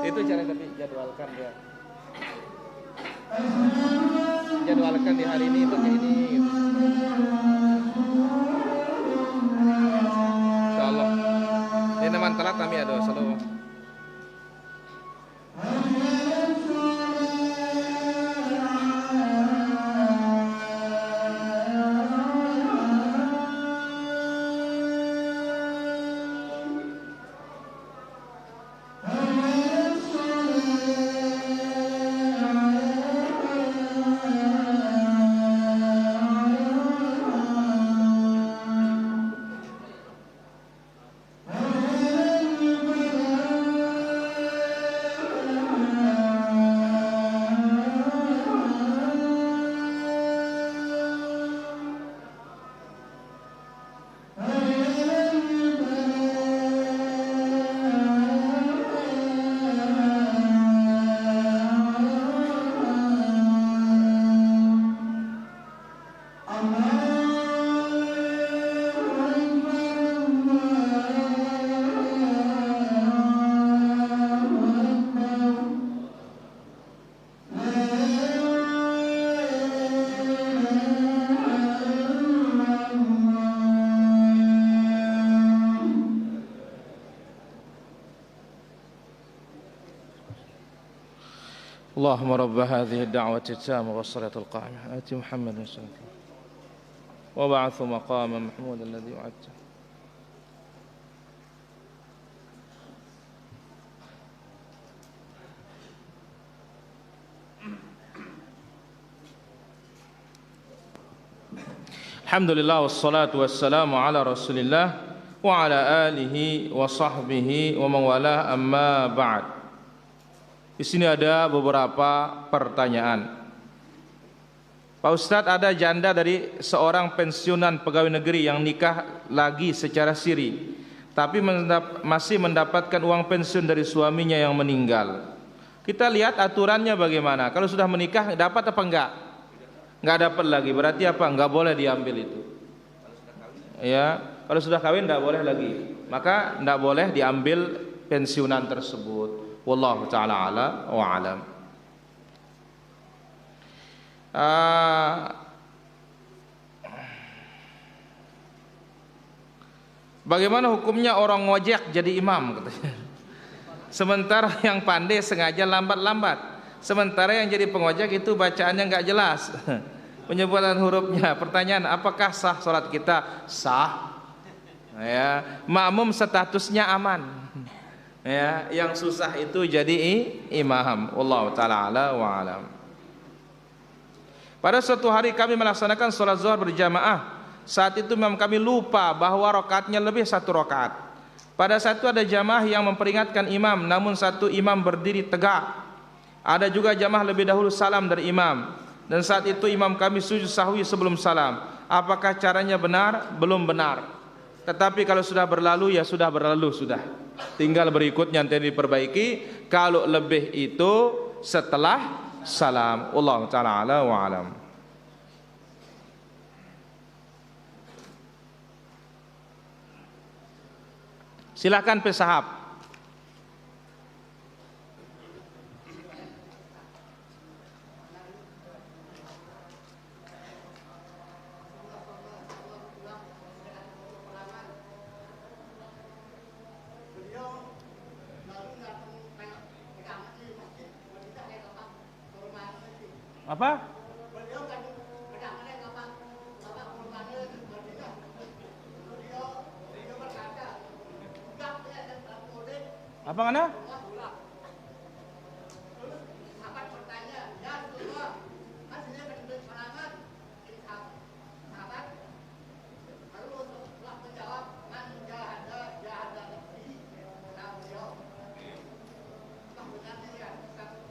A: Itu cara tapi jadwalkan dia. Jadwalkan di hari ini pakai ini. Insyaallah. Ini teman telat kami ada selalu. اللهم رب هذه الدعوة التامة والصلاة القائمة آت محمدا صلى الله عليه وسلم وبعث مقاما محمودا الذي وعدته. Alhamdulillah wassalatu wassalamu ala Rasulillah wa ala alihi wa sahbihi wa mawala amma ba'd. Di sini ada beberapa pertanyaan. Pak Ustadz, ada janda dari seorang pensiunan pegawai negeri yang nikah lagi secara siri, tapi masih mendapatkan uang pensiun dari suaminya yang meninggal. Kita lihat aturannya bagaimana. Kalau sudah menikah dapat apa enggak? Enggak dapat lagi. Berarti apa? Enggak boleh diambil itu. Ya, kalau sudah kawin enggak boleh lagi. Maka enggak boleh diambil pensiunan tersebut. Wallahu taala ala wa alam. Bagaimana hukumnya orang ngojek jadi imam katanya. Sementara yang pandai sengaja lambat-lambat. Sementara yang jadi pengojek itu bacaannya enggak jelas. Penyebutan hurufnya. Pertanyaan, apakah sah salat kita? Sah. Ya, makmum statusnya aman. Ya, yang susah itu jadi imam. Wallahu taala ala wa alam. Pada suatu hari kami melaksanakan salat zuhur berjamaah. Saat itu imam kami lupa bahwa rakaatnya lebih 1 rakaat. Pada saat itu ada jamaah yang memperingatkan imam, namun satu imam berdiri tegak. Ada juga jamaah lebih dahulu salam dari imam, dan saat itu imam kami sujud sahwi sebelum salam. Apakah caranya benar? Belum benar. Tetapi kalau sudah berlalu ya sudah berlalu sudah. Tinggal berikutnya nanti diperbaiki. Kalau lebih itu setelah salam. Wallahu taala ala wa alam. Silakan pesahab. Apa? Apa mana?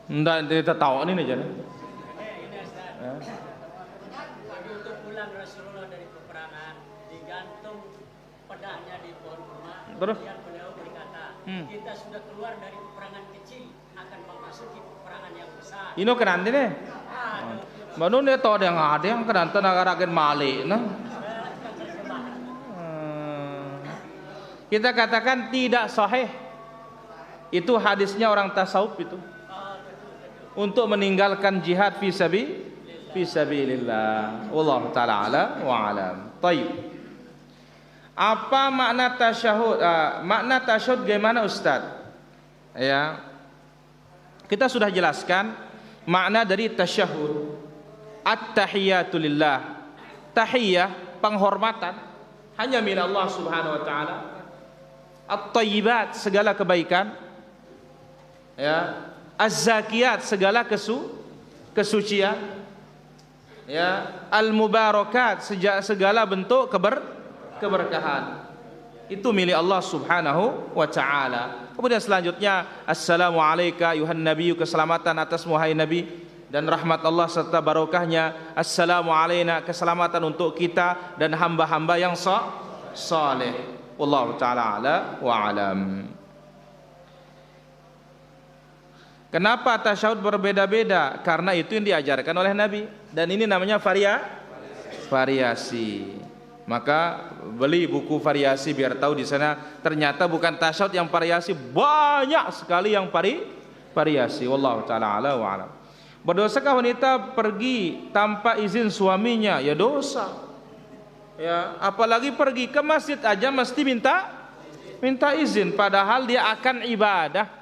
A: Enggak, kita tahu ini aja.
B: Untuk pulang Rasulullah dari peperangan digantung pedangnya di pohon kurma. Kemudian beliau berkata, kita sudah keluar dari peperangan kecil akan memasuki peperangan yang besar.
A: Ino kenante nih? Manu nih tahu ada yang kenante negara agen Mali, nah. Kita katakan tidak sahih. Itu hadisnya orang tasawuf itu. Untuk meninggalkan jihad fi sabilillah. Wallahu taala ala wa alam. Baik. Apa makna tasyahud? Makna tasyahud bagaimana Ustaz? Ya. Kita sudah jelaskan makna dari tasyahud. At-tahiyatu lillah. Tahiyah, penghormatan hanya milik Allah Subhanahu wa taala. At-thayyibat, segala kebaikan. Ya. Az-zakiyat, segala kesucian. Ya, al-mubarakat, segala bentuk keberkahan. Itu milik Allah Subhanahu wa taala. Kemudian selanjutnya, assalamu alayka ayuhan nabiyyu, keselamatan atasmu wahai nabi dan rahmat Allah serta barokahnya. Assalamu alayna, keselamatan untuk kita dan hamba-hamba yang saleh. Wallahu taala ala wa alam. Kenapa tasyahud berbeda-beda? Karena itu yang diajarkan oleh Nabi. Dan ini namanya variasi. Maka beli buku variasi biar tahu di sana ternyata bukan tasyahud yang variasi, banyak sekali yang variasi. Wallahu taala ala wa alam. Berdosakah wanita pergi tanpa izin suaminya? Ya dosa. Ya, apalagi pergi ke masjid aja mesti minta izin padahal dia akan ibadah.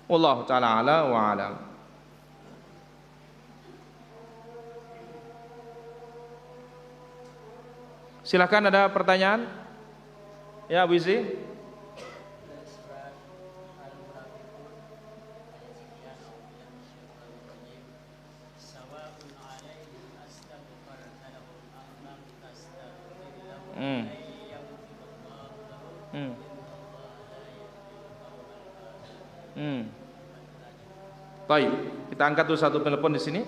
A: Wallahu taala ala wa alam. Silakan, ada pertanyaan? Ya, Bu Izi. Baik, kita angkat dulu satu telepon di sini.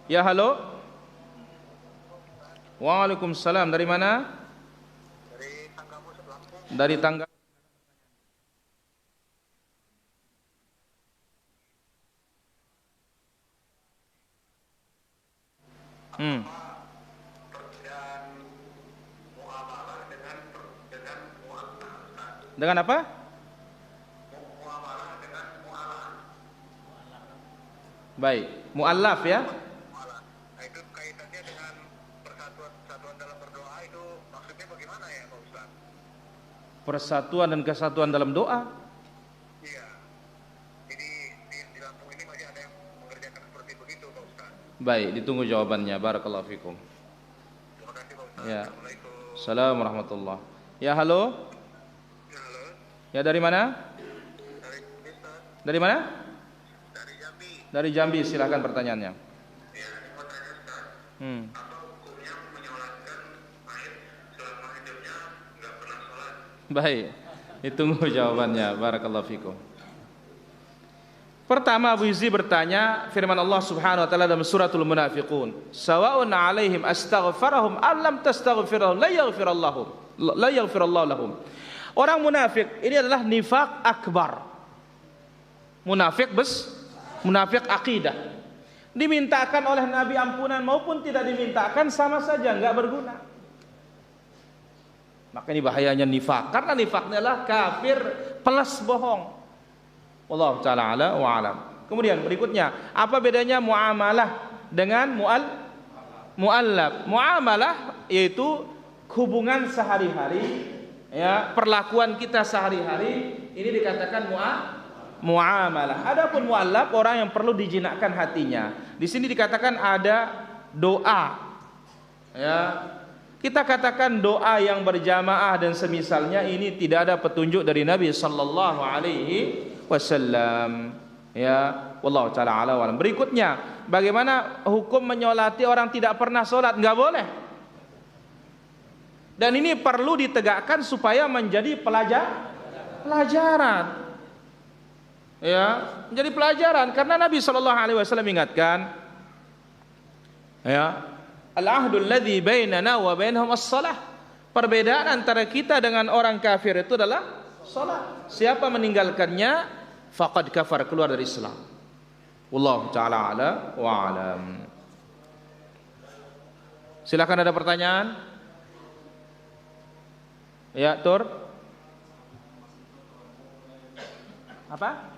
A: Ya, halo. Waalaikumsalam. Dari mana?
C: Dari Tanggamus Lampung.
A: Dari Tangga. Dengan apa? Baik, mu'allaf ya.
C: Nah, itu kaitannya dengan persatuan dalam berdoa, itu maksudnya bagaimana ya Pak Ustaz?
A: Persatuan dan kesatuan dalam doa.
C: Iya. Jadi di Lampung ini masih ada yang mengerjakan seperti begitu Pak Ustaz.
A: Baik, ditunggu jawabannya. Barakallahu fikum.
C: Terima kasih Pak Ustaz.
A: Ya.
C: Assalamualaikum.
A: Assalamualaikum warahmatullah. Ya, halo.
C: Ya, halo.
A: Ya, dari mana?
C: Dari Ustaz.
A: Dari mana?
C: Dari Jambi.
A: Dari Jambi, silakan pertanyaannya.
C: Ya, ini mau tanya Ustaz. Apa hukumnya menyolatkan mayit selama hidupnya nggak pernah sholat?
A: Baik, ditunggu jawabannya. Barakallahu fikum. Pertama, Abu Izi bertanya, firman Allah Subhanahu wa taala dalam suratul Munafiqun, "Sawa'un 'alaihim astaghfarahum am lam tastaghfirhum la yaghfirallahu lahum." Orang munafik ini adalah nifaq akbar. Munafik munafik akidah. Dimintakan oleh Nabi ampunan maupun tidak dimintakan sama saja, enggak berguna. Maka ini bahayanya nifaq, karena nifaqnya adalah kafir plus bohong. Wallahu taala ala wa alam. Kemudian berikutnya, apa bedanya muamalah dengan muallaf? Muamalah yaitu hubungan sehari-hari, ya, perlakuan kita sehari-hari, ini dikatakan muamalah. Adapun muallaf, orang yang perlu dijinakkan hatinya. Di sini dikatakan ada doa. Ya. Kita katakan doa yang berjamaah dan semisalnya ini tidak ada petunjuk dari Nabi sallallahu alaihi wasallam. Ya, wallahu taala ala wa alam. Berikutnya, bagaimana hukum menyolati orang tidak pernah sholat? Enggak boleh. Dan ini perlu ditegakkan supaya menjadi pelajaran. Ya, menjadi pelajaran karena Nabi sallallahu alaihi wasallam ingatkan, ya, al-ahdul ladzi bainana wa bainahum as-shalah. Perbedaan antara kita dengan orang kafir itu adalah salat. Siapa meninggalkannya faqad kafar, keluar dari Islam. Wallahu taala ala wa alam. Silakan, ada pertanyaan? Ya, Tur. Apa?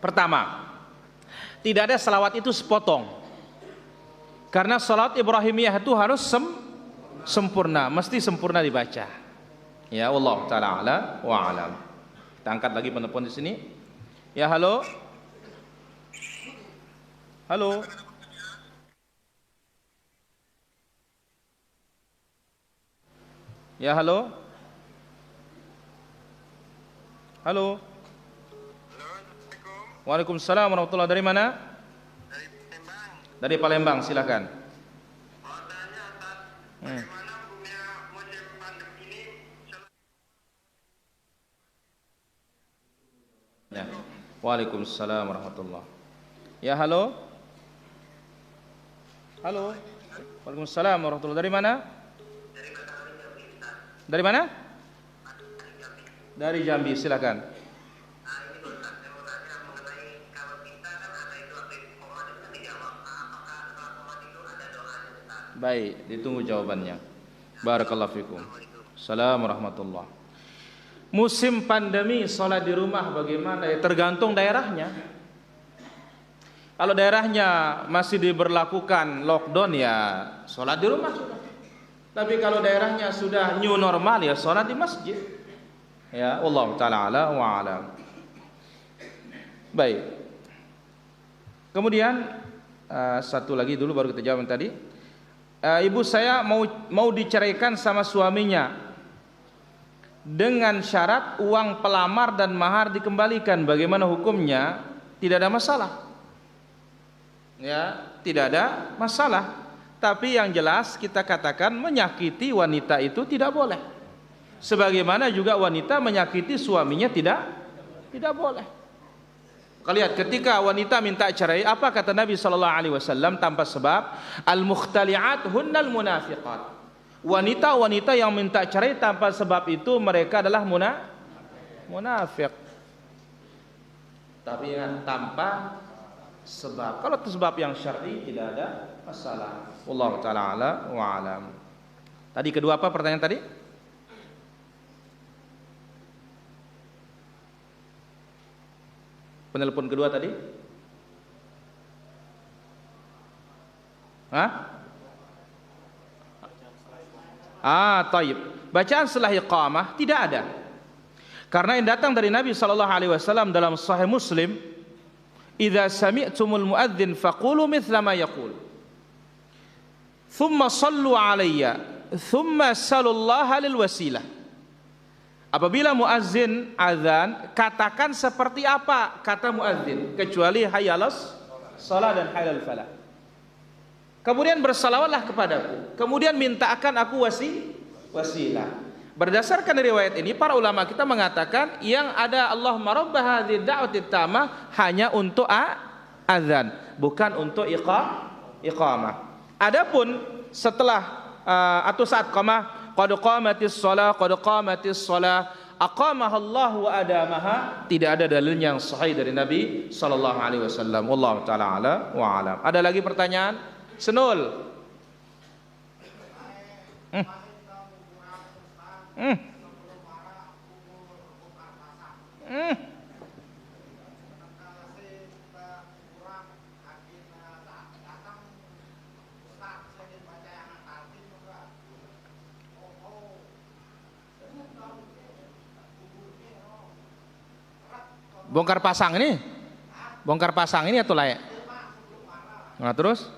A: Pertama, tidak ada salawat itu sepotong. Karena salat Ibrahimiyah itu harus sempurna, mesti sempurna dibaca. Ya, wallahu taala ala wa alam. Kita angkat lagi penelpon di sini. Ya, halo. Halo. Ya, halo. Halo. Waalaikumsalam warahmatullahi. Dari mana?
C: Dari Palembang.
A: Dari Palembang, silakan.
C: Mau tanya Ustaz, bagaimana hukumnya musim pandemi ini?
A: Ya. Waalaikumsalam warahmatullahi. Ya, halo. Halo. Waalaikumsalam warahmatullahi. Dari mana? Dari mana? Dari Jambi, silakan. Baik, ditunggu jawabannya. Barakallahu fikum. Assalamualaikum warahmatullahi. Musim pandemi sholat di rumah bagaimana? Ya, tergantung daerahnya. Kalau daerahnya masih diberlakukan lockdown, ya sholat di rumah sudah. Tapi kalau daerahnya sudah new normal, ya sholat di masjid. Ya, wallahu taala ala wa alam. Baik. Kemudian satu lagi dulu baru kita jawab yang tadi. Ibu saya mau diceraikan sama suaminya dengan syarat uang pelamar dan mahar dikembalikan. Bagaimana hukumnya? Tidak ada masalah. Ya, tidak ada masalah. Tapi yang jelas kita katakan menyakiti wanita itu tidak boleh. Sebagaimana juga wanita menyakiti suaminya tidak boleh. Kalian lihat ketika wanita minta cerai, apa kata Nabi SAW tanpa sebab? Al-mukhtali'at hunnal munafiqat. Wanita-wanita yang minta cerai tanpa sebab itu mereka adalah munafik. Tapi ingat, tanpa sebab. Kalau itu sebab yang syar'i tidak ada masalah. Wallahu ta'ala ala wa alam. Tadi kedua apa pertanyaan tadi? Penelpon kedua tadi? Taib. Bacaan setelah iqamah tidak ada. Karena yang datang dari Nabi SAW dalam Sahih Muslim, "Idza sami'tumul muadzin faqulu mithla ma yaqul. Thumma sallu 'alayya, thumma salullaha lil wasilah." Apabila muazzin azan, katakan seperti apa kata muazzin, kecuali hayyalas shalah dan hayyal falah. Kemudian bersalawatlah kepadaku, kemudian mintakan aku wasilah. Berdasarkan riwayat ini, para ulama kita mengatakan yang ada Allahumma rabb hadhihi da'wati tamah hanya untuk azan, bukan untuk iqamah. Adapun setelah atau saat qamah, qad qamatis shalah aqamaha Allah wa adamaha, tidak ada dalil yang sahih dari Nabi sallallahu alaihi wasallam. Wallahu taala ala wa alam. Ada lagi pertanyaan? Senul. Bongkar pasang ini atau layak? Nah terus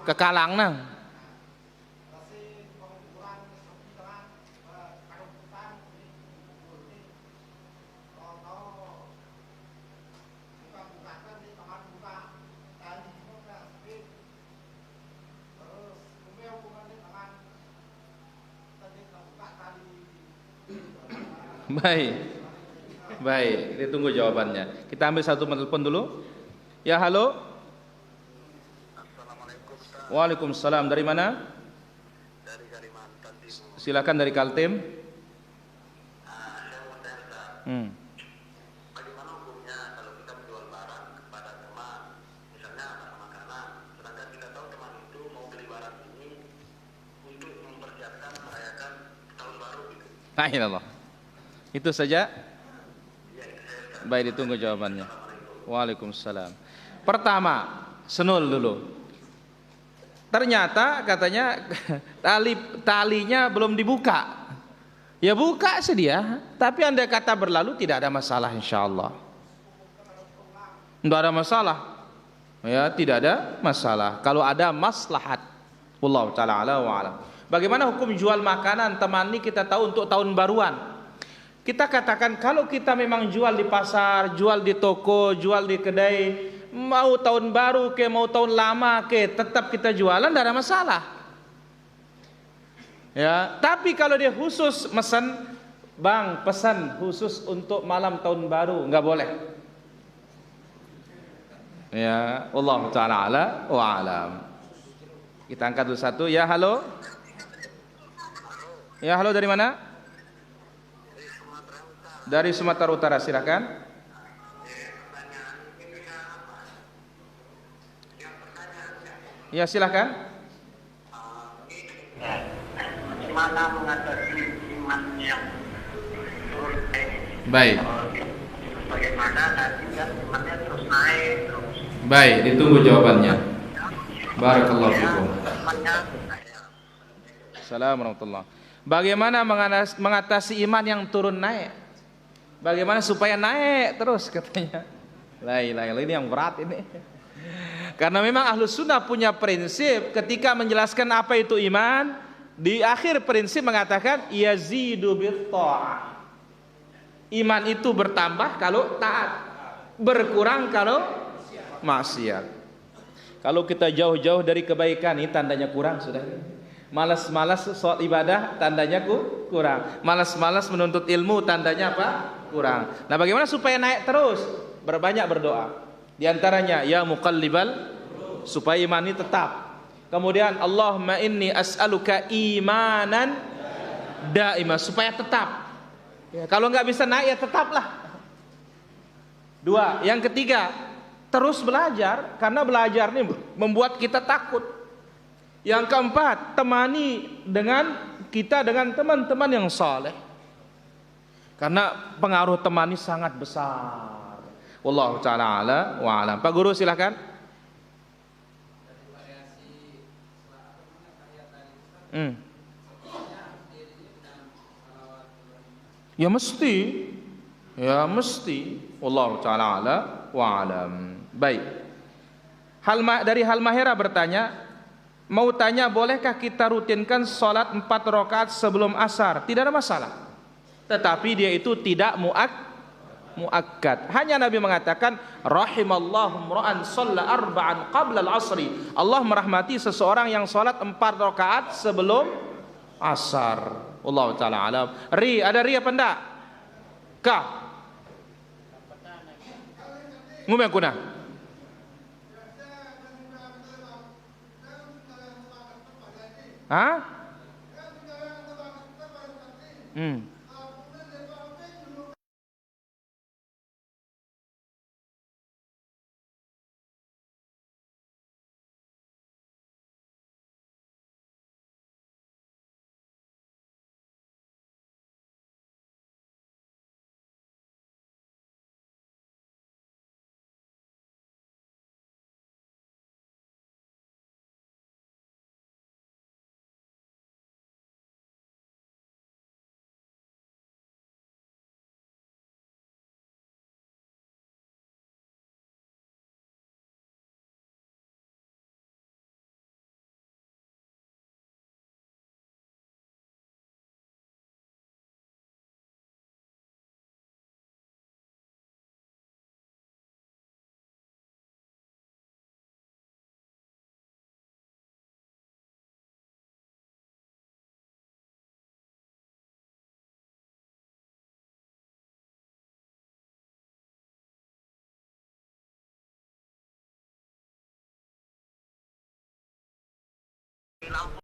A: ke Kalang nang. Baik, ditunggu jawabannya. Kita ambil satu telepon dulu. Ya, halo.
C: Assalamualaikum.
A: Waalaikumsalam. Dari mana?
C: Dari Kalimantan Timur.
A: Silakan dari Kaltim.
C: Saya mau tanya, bagaimana hukumnya kalau kita menjual barang kepada teman, misalnya makanan, sedangkan kita tahu teman itu mau beli barang ini untuk mempersiapkan merayakan tahun baru gitu.
A: Alhamdulillah. Itu saja. Baik, ditunggu jawabannya. Waalaikumsalam. Pertama, Senul dulu. Ternyata katanya talinya belum dibuka. Ya buka sedia, tapi andai kata berlalu tidak ada masalah insyaallah. Tidak ada masalah. Ya, tidak ada masalah. Kalau ada maslahat. Wallahu taala ala wa alam. Bagaimana hukum jual makanan teman ini kita tahu untuk tahun baruan? Kita katakan kalau kita memang jual di pasar, jual di toko, jual di kedai, mau tahun baru ke mau tahun lama ke, tetap kita jualan, tidak ada masalah. Ya, tapi kalau dia khusus pesan, bang pesan khusus untuk malam tahun baru, nggak boleh. Ya, Allah taala ala wa alam. Kita angkat dulu satu. Ya, halo. Ya, halo, dari mana? Dari Sumatera Utara, silakan. Ya, silakan.
C: Bagaimana mengatasi iman yang turun?
A: Baik.
C: Bagaimana nanti kan imannya terus naik terus?
A: Baik, ditunggu jawabannya. Barakallahu fikum. Assalamualaikum warahmatullahi. Bagaimana mengatasi iman yang turun naik? Bagaimana supaya naik terus katanya. La ilaha illallah, ini yang berat ini. Karena memang Ahlus Sunnah punya prinsip ketika menjelaskan apa itu iman, di akhir prinsip mengatakan yazidu bit ta'ah. Iman itu bertambah kalau taat, berkurang kalau maksiat. Kalau kita jauh-jauh dari kebaikan, ini tandanya kurang sudah. Malas-malas sholat ibadah, tandanya kurang. Malas-malas menuntut ilmu, tandanya apa? Kurang. Nah, bagaimana supaya naik terus? Berbanyak berdoa. Di antaranya ya muqallibal, supaya iman ini tetap. Kemudian Allahumma inni as'aluka imanan daimah, supaya tetap. Ya, kalau nggak bisa naik ya tetaplah. Dua, yang ketiga, terus belajar, karena belajar ini membuat kita takut. Yang keempat, temani kita dengan teman-teman yang saleh, karena pengaruh teman ini sangat besar. Wallahu ta'ala ala wa alam. Pak Guru silakan. Ya mesti. Wallahu ta'ala ala wa alam. Baik. Dari Halmahera bertanya, mau tanya bolehkah kita rutinkan sholat 4 rakaat sebelum asar? Tidak ada masalah. Tetapi dia itu tidak muakkad. Hanya Nabi mengatakan rahimallahu ra'an shalla arba'an qabla al-asri. Allah merahmati seseorang yang sholat 4 rakaat sebelum asar. Wallahu ta'ala alam. Ada apa enggak? Kah? Ngumeng kuna. Hah?